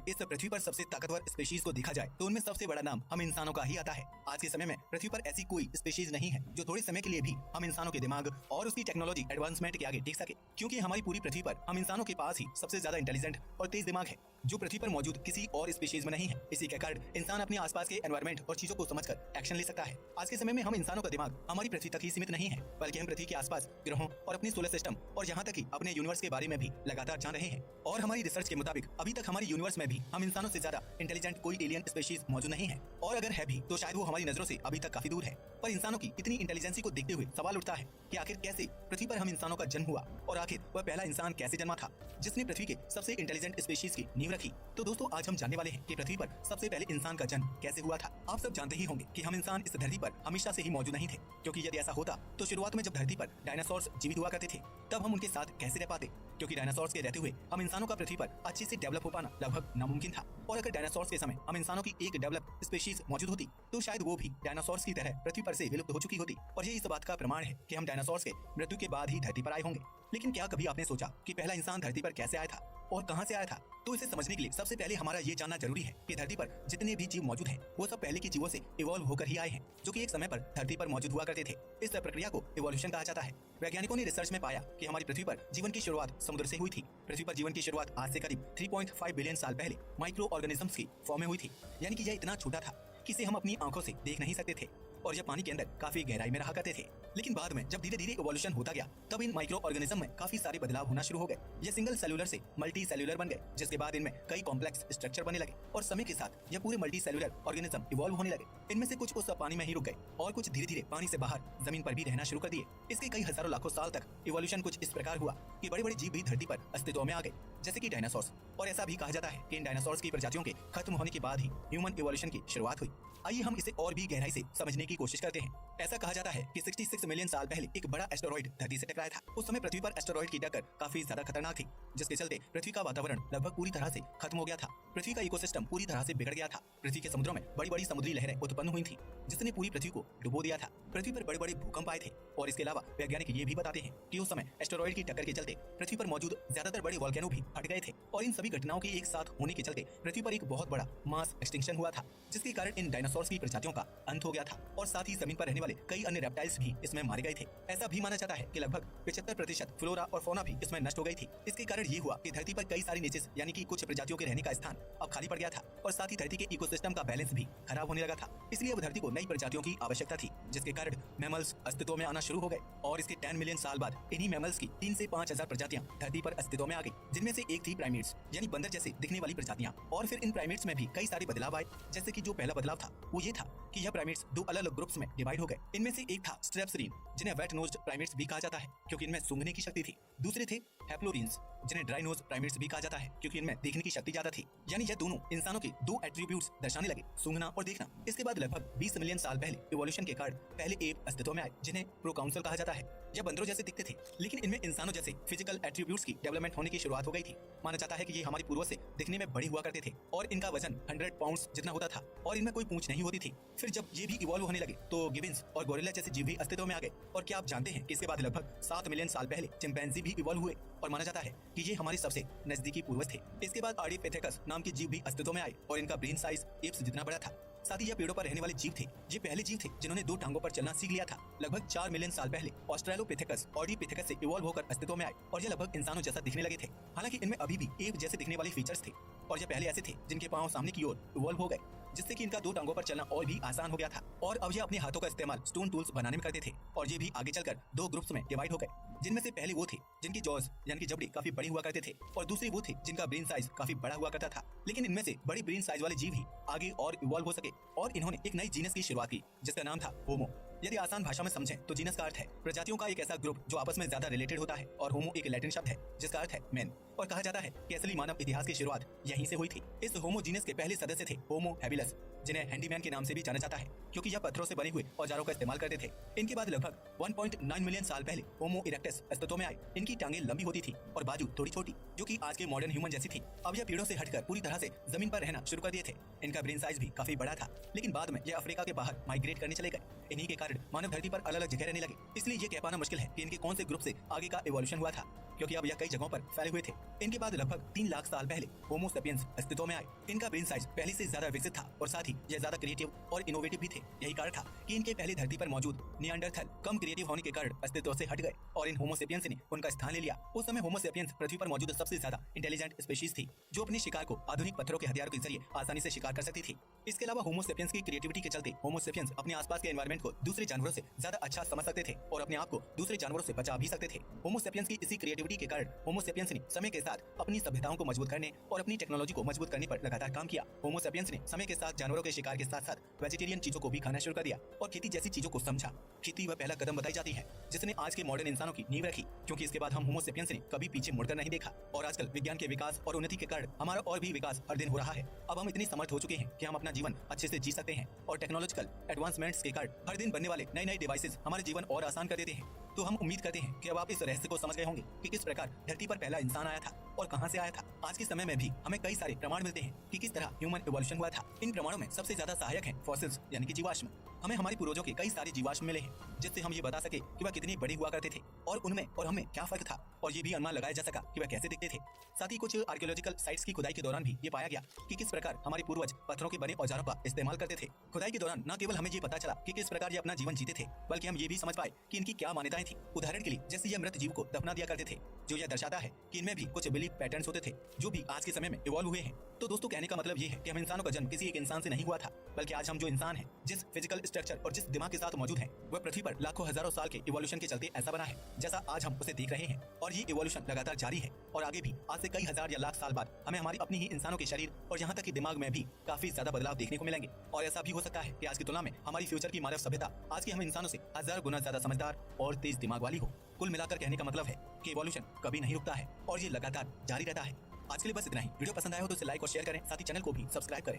इस पृथ्वी पर सबसे ताकतवर स्पीशीज को देखा जाए तो उनमें सबसे बड़ा नाम हम इंसानों का ही आता है। आज के समय में पृथ्वी पर ऐसी कोई स्पीशीज नहीं है जो थोड़े समय के लिए भी हम इंसानों के दिमाग और उसकी टेक्नोलॉजी एडवांसमेंट के आगे टिक सके, क्योंकि हमारी पूरी पृथ्वी पर हम इंसानों के पास ही सबसे ज्यादा इंटेलिजेंट और तेज दिमाग है जो पृथ्वी पर मौजूद किसी और स्पीशीज में नहीं है। इसी के कारण इंसान अपने आसपास के एनवायरमेंट और चीजों को समझकर एक्शन ले सकता है। आज के समय में हम इंसानों का दिमाग हमारी पृथ्वी तक ही सीमित नहीं है, बल्कि हम पृथ्वी के आसपास ग्रहों और अपने सोलर सिस्टम और यहाँ तक कि अपने यूनिवर्स के बारे में भी लगातार जान रहे हैं। और हमारी रिसर्च के मुताबिक अभी तक हमारे यूनिवर्स में भी हम इंसानों से ज्यादा इंटेलिजेंट कोई एलियन स्पीशीज मौजूद नहीं है, और अगर है भी तो शायद वो हमारी नजरों से अभी तक काफी दूर है। पर इंसानों की इतनी इंटेलिजेंसी को देखते हुए सवाल उठता है कि आखिर कैसे पृथ्वी पर हम इंसानों का जन्म हुआ, और आखिर वह पहला इंसान कैसे जन्मा था जिसने पृथ्वी के सबसे इंटेलिजेंट स्पीशीज की नींव रखी। तो दोस्तों, आज हम जानने वाले हैं कि पृथ्वी पर सबसे पहले इंसान का जन्म कैसे हुआ था। आप सब जानते ही होंगे कि हम इंसान इस धरती पर हमेशा से ही मौजूद नहीं थे, क्योंकि यदि ऐसा होता तो शुरुआत में जब धरती पर डायनासोर्स जीवित हुआ करते थे तब हम उनके साथ कैसे रह पाते, क्योंकि डायनासोर्स के रहते हुए हम इंसानों का पृथ्वी पर अच्छे से डेवलप हो पाना लगभग नामुमकिन था। और अगर डायनासोर्स के समय हम इंसानों की एक डेवलप स्पीशीज मौजूद होती तो शायद वो भी डायनासोर्स की तरह पृथ्वी पर से विलुप्त हो चुकी होती। और ये इस बात का प्रमाण है कि हम डायनासोर्स के मृत्यु के बाद ही धरती पर आए होंगे। लेकिन क्या कभी आपने सोचा कि पहला इंसान धरती पर कैसे आया था और कहां से आया था? तो इसे समझने के लिए सबसे पहले हमारा ये जानना जरूरी है कि धरती पर जितने भी जीव मौजूद हैं वो सब पहले के जीवों से इवॉल्व होकर ही आए हैं, जो कि एक समय पर धरती पर मौजूद हुआ करते थे। इस प्रक्रिया को इवोल्यूशन कहा जाता है। वैज्ञानिकों ने रिसर्च में पाया कि हमारी पृथ्वी पर जीवन की शुरुआत समुद्र से हुई थी। पृथ्वी पर जीवन की शुरुआत आज से करीब 3.5 बिलियन साल पहले माइक्रो ऑर्गेनिजम्स की फॉर्म में हुई थी, यानी कि यह इतना छोटा था कि इसे हम अपनी आंखों से देख नहीं सकते थे और यह पानी के अंदर काफी गहराई में रहा करते थे। लेकिन बाद में जब धीरे धीरे इवोल्यूशन होता गया तब इन माइक्रो ऑर्गेनिज्म में काफी सारे बदलाव होना शुरू हो गए। ये सिंगल सेलुलर से मल्टी सेलुलर बन गए, जिसके बाद इनमें कई कॉम्प्लेक्स स्ट्रक्चर बनने लगे और समय के साथ ये पूरे मल्टी सेलुलर ऑर्गेनिज्म इवॉल्व होने लगे। इनमें से कुछ उस पानी में ही रुक गए और कुछ धीरे धीरे पानी से बाहर जमीन पर भी रहना शुरू कर दिए। इसके कई हजारों लाखों साल तक इवोल्यूशन कुछ इस प्रकार हुआ कि बड़े बड़े जीव भी धरती पर अस्तित्व में आ गए, जैसे कि डायनासोर्स। और ऐसा भी कहा जाता है कि इन डायनासोर्स की प्रजातियों के खत्म होने के बाद ही ह्यूमन इवोल्यूशन की शुरुआत हुई। आइए हम इसे और भी गहराई से समझने की कोशिश करते हैं। ऐसा कहा जाता है कि 66 मिलियन साल पहले एक बड़ा एस्टेरॉइड धरती से टकराया था। उस समय पृथ्वी पर एस्टेरॉइड की टक्कर काफी ज्यादा खतरनाक थी, जिसके चलते पृथ्वी का वातावरण लगभग पूरी तरह से खत्म हो गया था। पृथ्वी का इकोसिस्टम पूरी तरह से बिगड़ गया था। पृथ्वी के समुद्रों में बड़ी बड़ी समुद्री लहरें उत्पन्न हुई थी, जिसने पूरी पृथ्वी को डुबो दिया था। पृथ्वी पर बड़े बड़े भूकंप आए थे। और इसके अलावा वैज्ञानिक ये भी बताते हैं कि उस समय एस्टेरॉइड की टक्कर के चलते पृथ्वी पर मौजूद ज्यादातर बड़े वोल्केनो भी फट गए थे। और इन सभी घटनाओं के एक साथ होने के चलते पृथ्वी पर एक बहुत बड़ा मास एक्सटिंक्शन हुआ था, जिसके कारण इन डायनासोर्स की प्रजातियों का अंत हो गया था। और साथ ही जमीन पर रहने वाले कई अन्य रेप्टाइल्स भी इसमें मारे गए थे। ऐसा भी माना जाता है कि लगभग 75% फ्लोरा और फौना भी इसमें नष्ट हो गई थी। इसके कारण ये हुआ कि धरती पर कई सारी नीचेस यानी कि कुछ प्रजातियों के रहने का स्थान अब खाली पड़ गया था, और साथ ही धरती के इकोसिस्टम का बैलेंस भी खराब होने लगा था। इसलिए अब धरती को नई प्रजातियों की आवश्यकता थी, जिसके कारण मैमल्स अस्तित्व में आना शुरू हो गए। और इसके 10 मिलियन साल बाद इन्हीं मैमल्स की 3 से 5,000 प्रजातियां धरती पर अस्तित्व में आ गई, जिनमें से एक थी प्राइमेट्स यानी बंदर जैसे दिखने वाली प्रजातियां। और फिर इन प्राइमेट्स में भी कई सारे बदलाव आए, जैसे कि जो पहला बदलाव था वो ये था कि यह प्राइमेट्स दो अलग अलग ग्रुप्स में डिवाइड हो गए। इनमें से एक था स्ट्रेप्सरीन, जिन्हें वेट नोज्ड प्राइमेट्स भी कहा जाता है क्योंकि इनमें सूंघने की शक्ति थी। दूसरे थे हैप्लोरिन्स, जिन्हें ड्राई नोज प्राइमेट्स भी कहा जाता है क्योंकि इनमें देखने की शक्ति ज्यादा थी। यानी यह दोनों इंसानों के दो एट्रीब्यूट्स दर्शाने लगे, सूंघना और देखना। इसके बाद लगभग 20 मिलियन साल पहले इवोल्यूशन के कारण पहले एप अस्तित्व में आए, जिन्हें प्रोकाउंसल कहा जाता है। यह बंदरों जैसे दिखते थे, लेकिन इनमें इंसानों जैसे फिजिकल एट्रीब्यूट्स की डेवलपमेंट होने की शुरुआत हो गई थी। माना जाता है कि ये हमारे पूर्वज से दिखने में बड़े हुआ करते थे और इनका वजन 100 पाउंड्स जितना होता था और इनमें कोई पूंछ नहीं होती थी। फिर जब ये भी इवॉल्व होने लगे तो गिबन्स और गोरिल्ला जैसे जीव भी अस्तित्व में आ गए। और क्या आप जानते हैं कि इसके बाद लगभग 7 मिलियन साल पहले चिंपैंजी भी इवॉल्व हुए और माना जाता है कि ये हमारे सबसे नजदीकी पूर्वज थे। इसके बाद आर्डिपिथेकस नाम के जीव भी अस्तित्व में आए और इनका ब्रेन साइज एप्स जितना बड़ा था। साथ ही यह पेड़ों पर रहने वाले जीव थे। ये पहले जीव थे जिन्होंने दो टांगों पर चलना सीख लिया था। लगभग 4 मिलियन साल पहले ऑस्ट्रेलोपिथेकस ऑर्डिपिथेकस से इवॉल्व होकर अस्तित्व में आए और ये लगभग इंसानों जैसा दिखने लगे थे। हालांकि इनमें अभी भी एप जैसे दिखने वाले फीचर्स थे और ये पहले ऐसे थे जिनके पांव सामने की ओर इवॉल्व हो गए, जिससे कि इनका दो टांगों पर चलना और भी आसान हो गया था। और अब ये अपने हाथों का इस्तेमाल स्टोन टूल्स बनाने में करते थे। और ये भी आगे चलकर दो ग्रुप्स में डिवाइड हो गए, जिनमें से पहले वो थे जिनकी जॉज यानी कि जबड़े काफी बड़ी हुआ करते थे और दूसरे वो थे जिनका ब्रेन साइज काफी बड़ा हुआ करता था। लेकिन इनमें से बड़ी ब्रेन साइज वाले जीव ही आगे और इवॉल्व हो सके और इन्होंने एक नई जीनस की शुरुआत की, जिसका नाम था होमो। यदि आसान भाषा में समझें तो जीनस का अर्थ है प्रजातियों का एक ऐसा ग्रुप जो आपस में ज्यादा रिलेटेड होता है, और होमो एक लैटिन शब्द है जिसका अर्थ है मैन। और कहा जाता है कि असली मानव इतिहास की शुरुआत यहीं से हुई थी। इस होमो जीनस के पहले सदस्य थे होमो हैबिलस, जिन्हें हैंडीमैन के नाम से भी जाना जाता है क्योंकि यह पत्थरों से बने हुए औजारों का इस्तेमाल करते थे। इनके बाद लगभग 1.9 मिलियन साल पहले होमो इरेक्टस अस्तित्व में आए। इनकी टांगें लंबी होती थी और बाजू थोड़ी छोटी, जो कि आज के मॉडर्न ह्यूमन जैसी थी। अब यह पेड़ों से हटकर पूरी तरह से जमीन पर रहना शुरू कर दिए थे। इनका ब्रेन साइज भी काफी बड़ा था, लेकिन बाद में यह अफ्रीका के बाहर माइग्रेट करने चले गए। इन्हीं के कारण मानव धरती पर अलग अलग जगह रहने लगे। इसलिए ये कह पाना मुश्किल है कि इनके कौन से ग्रुप से आगे का इवोल्यूशन हुआ था। क्योंकि अब यह कई जगहों पर फैले हुए थे। इनके बाद लगभग 3 लाख साल पहले होमो सेपियंस अस्तित्व में आए। इनका ब्रेन साइज पहले से ज्यादा विकसित था और साथ ही यह ज्यादा क्रिएटिव और इनोवेटिव भी थे। यही कारण था कि इनके पहले धरती पर मौजूद निएंडरथल कम क्रिएटिव होने के कारण अस्तित्व से हट गए और इन होमो सेपियंस ने उनका स्थान ले लिया। उस समय होमो सेपियंस पृथ्वी पर मौजूद सबसे ज्यादा इंटेलिजेंट स्पीशीज थी, जो अपने शिकार को आधुनिक पत्थरों के हथियारों के जरिए आसानी से शिकार कर सकती थी। इसके अलावा होमो सेपियंस की क्रिएटिविटी के चलते होमो सेपियंस अपने आसपास के एनवायरनमेंट को दूसरे जानवरों से ज्यादा अच्छा समझ सकते थे और अपने आप को दूसरे जानवरों से बचा भी सकते थे। होमो सेपियंस की इसी क्रिएटिविटी के कारण होमो सेपियंस ने समय के साथ अपनी सभ्यताओं को मजबूत करने और अपनी टेक्नोलॉजी को मजबूत करने पर लगातार काम किया। होमो सेपियंस ने समय के साथ जानवरों के शिकार के साथ साथ वेजिटेरियन चीजों को भी खाना शुरू कर दिया और खेती जैसी चीजों को समझा। खेती वह पहला कदम बताई जाती है जिसने आज के मॉडर्न इंसानों की नींव रखी, क्योंकि इसके बाद हम होमो सेपियंस ने कभी पीछे मुड़कर नहीं देखा। और आजकल विज्ञान के विकास और उन्नति के कारण हमारा और भी विकास हर दिन हो रहा है। अब हम इतने समर्थ हो चुके हैं कि हम अपना जीवन अच्छे से जी सकते हैं और टेक्नोलॉजिकल एडवांसमेंट्स के कारण हर दिन बनने वाले नए नए डिवाइसेस हमारे जीवन और आसान कर देते हैं। तो हम उम्मीद करते हैं कि अब आप इस रहस्य को समझ गए होंगे कि किस प्रकार धरती पर पहला इंसान आया था और कहां से आया था। आज के समय में भी हमें कई सारे प्रमाण मिलते हैं कि किस तरह ह्यूमन इवोल्यूशन हुआ था। इन प्रमाणों में सबसे ज्यादा सहायक हैं फॉसिल्स यानी कि जीवाश्म। हमें हमारे पूर्वजों के कई सारे जीवाश्म मिले हैं जिससे हम ये बता सके कि वह कितने बड़े हुआ करते थे और उनमें और हमें क्या फर्क था, और ये भी अनुमान लगाया जा सका कि वह कैसे दिखते थे। साथ ही कुछ आर्कियोलॉजिकल साइट्स की खुदाई के दौरान भी ये पाया गया कि किस प्रकार हमारे पूर्वज पत्थरों के बने औजारों का इस्तेमाल करते थे। खुदाई के दौरान न केवल हमें ये पता चला कि किस प्रकार ये अपना जीवन जीते थे, बल्कि हम ये भी समझ पाए कि इनकी क्या मान्यताएं थी। उदाहरण के लिए जैसे ये मृत जीव को दफना दिया करते थे, जो यह दर्शाता है कि इनमें भी कुछ बिलीफ पैटर्न्स होते थे जो भी आज के समय में इवॉल्व हुए हैं। तो दोस्तों, कहने का मतलब ये है कि हम इंसानों का जन्म किसी एक इंसान से नहीं हुआ था, बल्कि आज हम जो इंसान हैं, जिस फिजिकल स्ट्रक्चर और जिस दिमाग के साथ मौजूद हैं, वह पृथ्वी पर लाखों हजारों साल के इवोल्यूशन के चलते ऐसा बना है जैसा आज हम उसे देख रहे हैं। और ये इवोल्यूशन लगातार जारी है और आगे भी आज से कई हजार या लाख साल बाद हमें हमारी अपनी ही इंसानों के शरीर और यहाँ तक कि दिमाग में भी काफी ज्यादा बदलाव देखने को मिलेंगे। और ऐसा भी हो सकता है कि आज की तुलना में हमारी फ्यूचर की मानव सभ्यता आज के हम इंसानों से 1000 गुना ज्यादा समझदार और तेज दिमाग वाली हो। कुल मिलाकर कहने का मतलब है कि इवोल्यूशन कभी नहीं रुकता है और ये लगातार जारी रहता है। आज के लिए बस इतना ही। वीडियो पसंद आया हो तो इसे लाइक और शेयर करें, साथ ही चैनल को भी सब्सक्राइब करें।